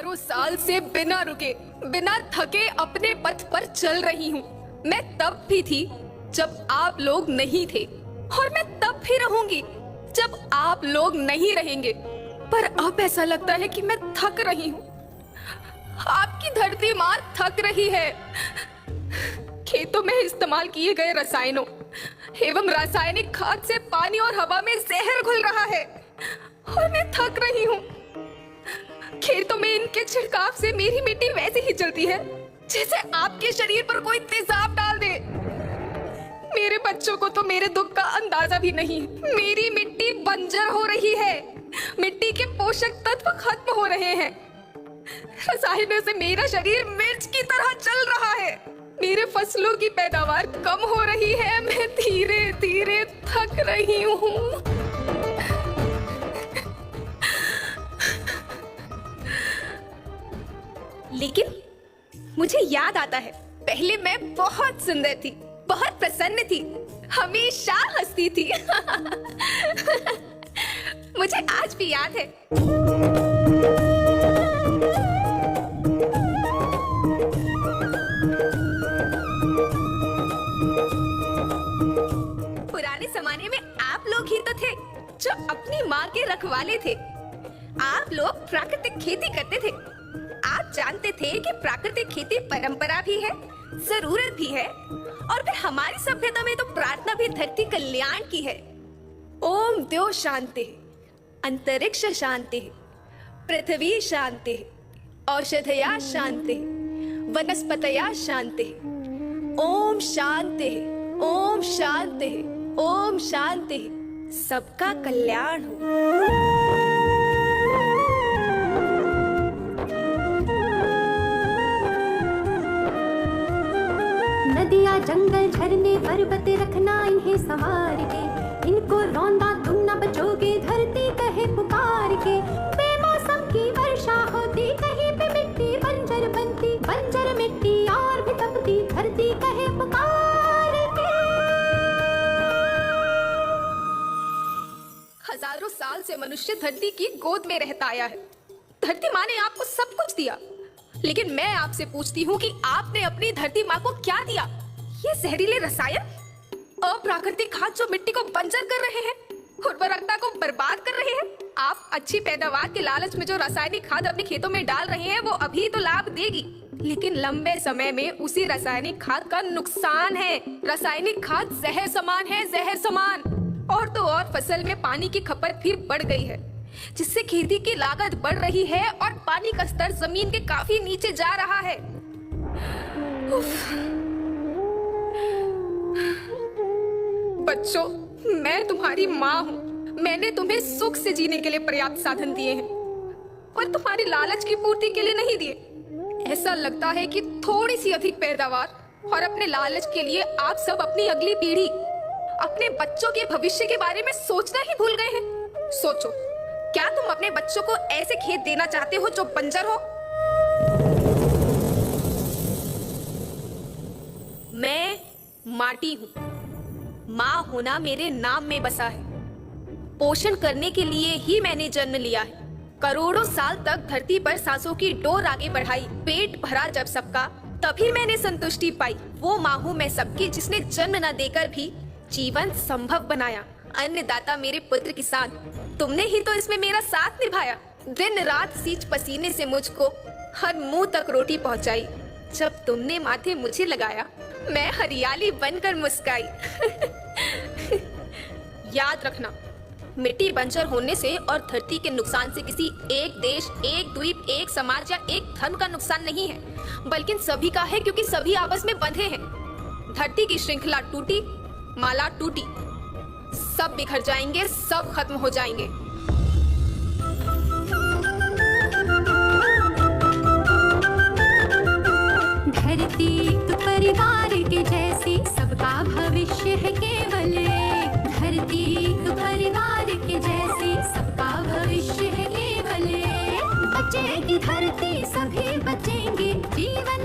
हजारों साल से बिना रुके, बिना थके अपने पथ पर चल रही हूँ। मैं तब भी थी जब आप लोग नहीं थे, और मैं तब भी रहूंगी जब आप लोग नहीं रहेंगे। पर अब ऐसा लगता है कि मैं थक रही हूँ। आपकी धरती माँ थक रही है। खेतों में इस्तेमाल किए गए रसायनों एवं रासायनिक खाद से पानी और हवा में जहर घुल रहा है, और मैं थक रही हूँ। खेतों में इनके छिड़काव से मेरी मिट्टी वैसे ही चलती है जैसे आपके शरीर पर कोई तेजाब डाल दे। मेरे बच्चों को तो मेरे दुख का अंदाजा भी नहीं। मेरी मिट्टी बंजर हो रही है, मिट्टी के पोषक तत्व खत्म हो रहे हैं। रसायनों से मेरा शरीर मिर्च की तरह चल रहा है। मेरे फसलों की पैदावार कम हो रही है। मैं धीरे धीरे थक रही हूँ। लेकिन मुझे याद आता है, पहले मैं बहुत सुंदर थी, बहुत प्रसन्न थी, हमेशा हंसती थी। मुझे आज भी याद है। पुराने जमाने में आप लोग ही तो थे जो अपनी माँ के रखवाले थे। आप लोग प्राकृतिक खेती करते थे। आप जानते थे कि प्राकृतिक खेती परंपरा भी है, जरूरत भी है, और फिर हमारी सभ्यता में तो प्रार्थना भी धरती कल्याण की है। ओम द्यो शांति, अंतरिक्ष शांति, पृथ्वी शांति, औषधया शांति, वनस्पतया शांति। ओम शांति, ओम शांति, ओम शांति। सबका कल्याण हो। नदियाँ जंगल झरने पर्वत रखना इन्हें संवार के, इनको रौंदा तुम न बचोगे धरती कहे पुकार के। बेमौसम की वर्षा होती, कहीं पे मिट्टी बंजर बनती, बंजर मिट्टी और भी तपती, धरती कहे पुकार के। हजारों साल से मनुष्य धरती की गोद में रहता आया है। धरती माँ ने आपको सब कुछ दिया, लेकिन मैं आपसे पूछती हूँ कि आपने अपनी धरती माँ को क्या दिया? ये जहरीले रसायन, अप्राकृतिक खाद जो मिट्टी को बंजर कर रहे हैं, उर्वरकता को बर्बाद कर रहे हैं। आप अच्छी पैदावार के लालच में जो रासायनिक खाद अपने खेतों में डाल रहे हैं वो अभी तो लाभ देगी, लेकिन लंबे समय में उसी रासायनिक खाद का नुकसान है। रासायनिक खाद जहर समान है, जहर समान। और तो और फसल में पानी की खपत भी बढ़ गई है, जिससे खेती की लागत बढ़ रही है और पानी का स्तर जमीन के काफी नीचे जा रहा है। बच्चों, मैं तुम्हारी माँ हूँ। मैंने तुम्हें सुख से जीने के लिए पर्याप्त साधन दिए हैं, पर तुम्हारी लालच की पूर्ति के लिए नहीं दिए। ऐसा लगता है कि थोड़ी सी अधिक पैदावार और अपने लालच के लिए आप सब अपनी अगली पीढ़ी, अपने बच्चों के भविष्य के बारे में सोचना ही भूल गए हैं। सोचो, क्या तुम अपने बच्चों को ऐसे खेत देना चाहते हो जो बंजर हो? मैं माटी हूँ। माँ होना मेरे नाम में बसा है। पोषण करने के लिए ही मैंने जन्म लिया है। करोड़ों साल तक धरती पर सांसों की डोर आगे बढ़ाई, पेट भरा जब सबका, तभी मैंने संतुष्टि पाई। वो माँ हूँ मैं सबकी, जिसने जन्म न देकर भी जीवन संभव बनाया। अन्नदाता मेरे पुत्र किसान, तुमने ही तो इसमें मेरा साथ निभाया। दिन रात सींच पसीने से मुझको हर मुंह तक रोटी पहुंचाई। जब तुमने माथे मुझे लगाया, मैं हरियाली बनकर मुस्काई। याद रखना, मिट्टी बंजर होने से और धरती के नुकसान से किसी एक देश, एक द्वीप, एक समाज या एक धर्म का नुकसान नहीं है, बल्कि सभी का है, क्योंकि सभी आपस में बंधे हैं। धरती की श्रृंखला टूटी, माला टूटी, सब बिखर जाएंगे, सब खत्म हो जाएंगे। धरती तो परिवार के जैसी, सबका भविष्य है केवल। धरती तो परिवार के जैसी, सबका भविष्य है केवल। बचेगी धरती, सभी बचेंगे, जीवन